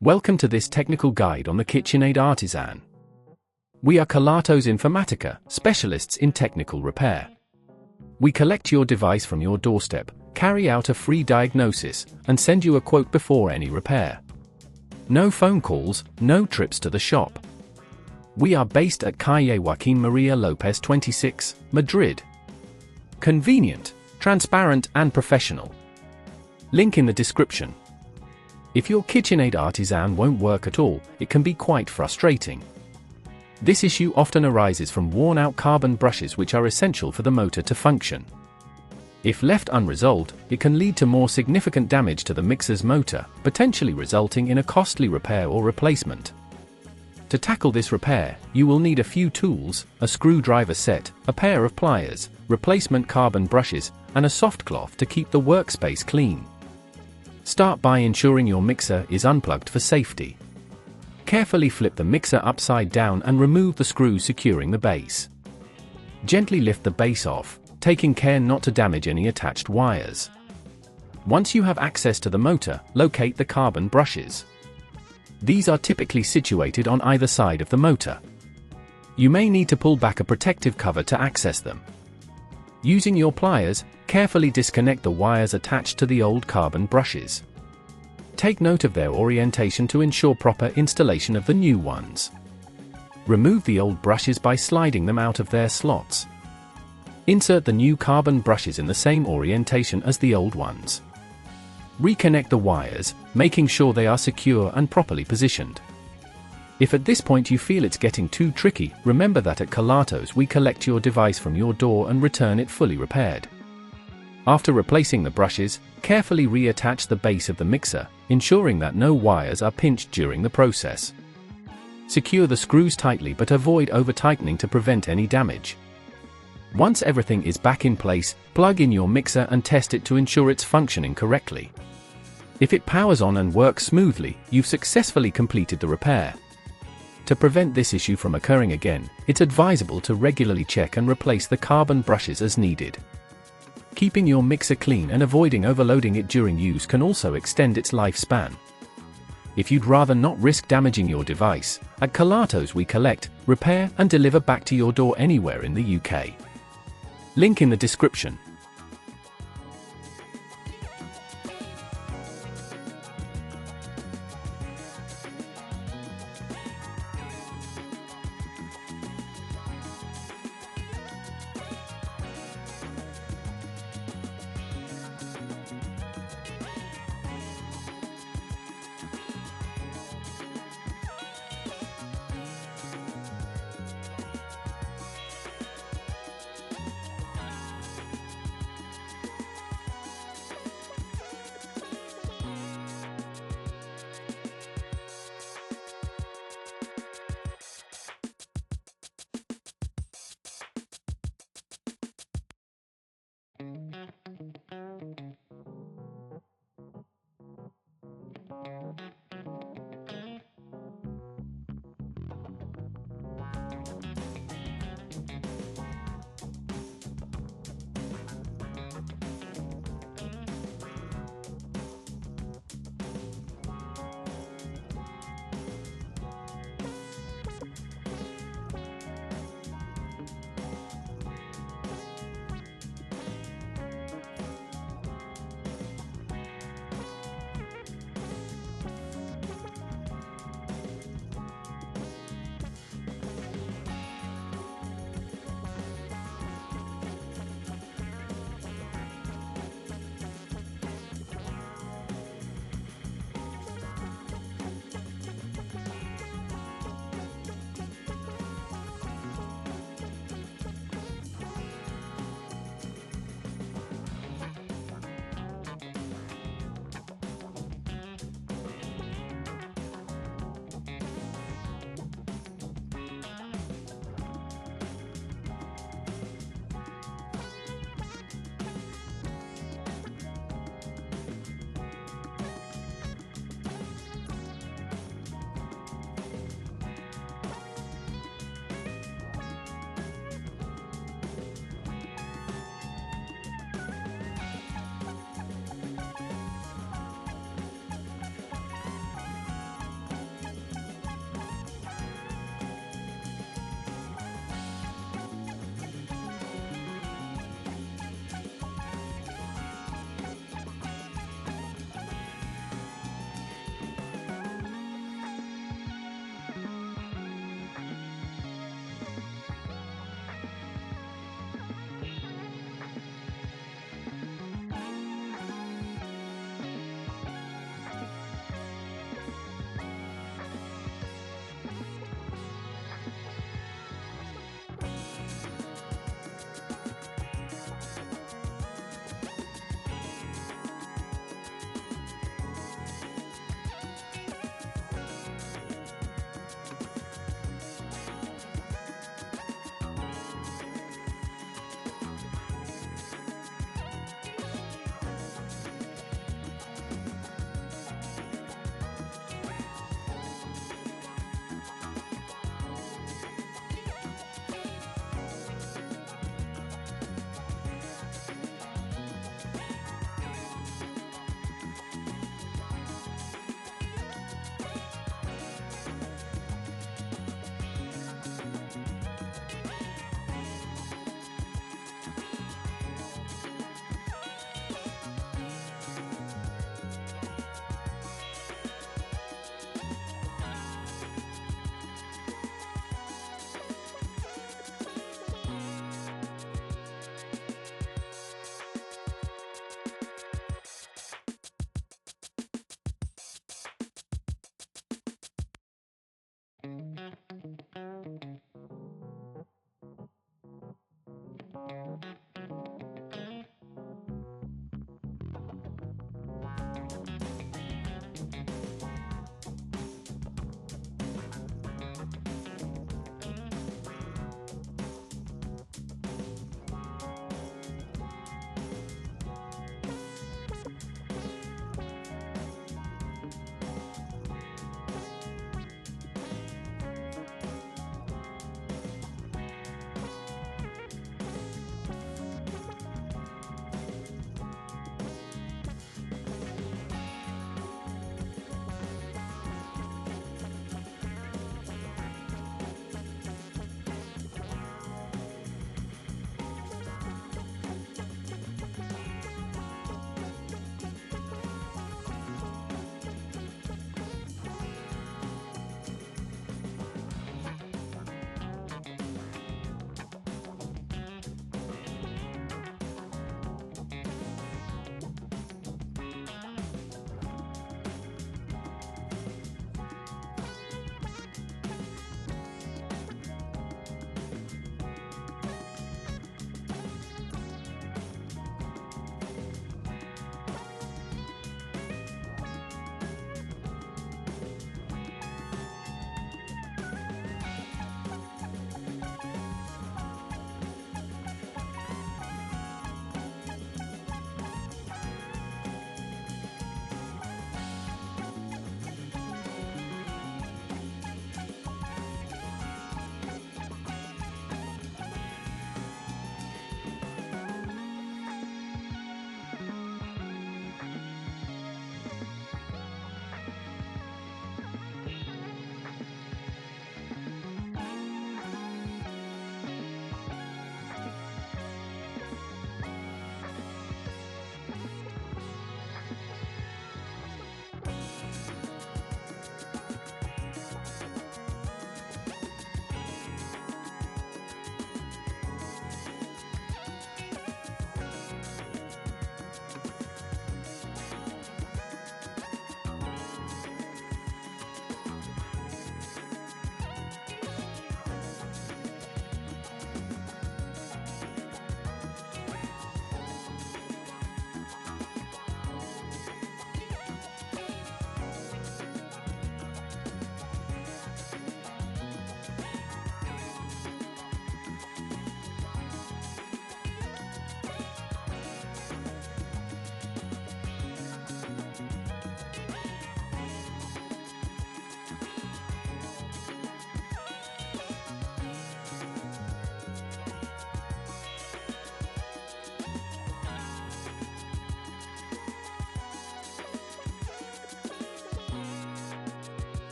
Welcome to this technical guide on the KitchenAid Artisan. We are Kelatos Informatica, specialists in technical repair. We collect your device from your doorstep, carry out a free diagnosis, and send you a quote before any repair. No phone calls, no trips to the shop. We are based at Calle Joaquín María López 26, Madrid. Convenient, transparent and professional. Link in the description. If your KitchenAid Artisan won't work at all, it can be quite frustrating. This issue often arises from worn-out carbon brushes which are essential for the motor to function. If left unresolved, it can lead to more significant damage to the mixer's motor, potentially resulting in a costly repair or replacement. To tackle this repair, you will need a few tools, a screwdriver set, a pair of pliers, replacement carbon brushes, and a soft cloth to keep the workspace clean. Start by ensuring your mixer is unplugged for safety. Carefully flip the mixer upside down and remove the screws securing the base. Gently lift the base off, taking care not to damage any attached wires. Once you have access to the motor, locate the carbon brushes. These are typically situated on either side of the motor. You may need to pull back a protective cover to access them. Using your pliers, carefully disconnect the wires attached to the old carbon brushes. Take note of their orientation to ensure proper installation of the new ones. Remove the old brushes by sliding them out of their slots. Insert the new carbon brushes in the same orientation as the old ones. Reconnect the wires, making sure they are secure and properly positioned. If at this point you feel it's getting too tricky, remember that at Kelatos we collect your device from your door and return it fully repaired. After replacing the brushes, carefully reattach the base of the mixer, ensuring that no wires are pinched during the process. Secure the screws tightly but avoid over-tightening to prevent any damage. Once everything is back in place, plug in your mixer and test it to ensure it's functioning correctly. If it powers on and works smoothly, you've successfully completed the repair. To prevent this issue from occurring again, it's advisable to regularly check and replace the carbon brushes as needed. Keeping your mixer clean and avoiding overloading it during use can also extend its lifespan. If you'd rather not risk damaging your device, at Kelatos we collect, repair and deliver back to your door anywhere in the UK. Link in the description.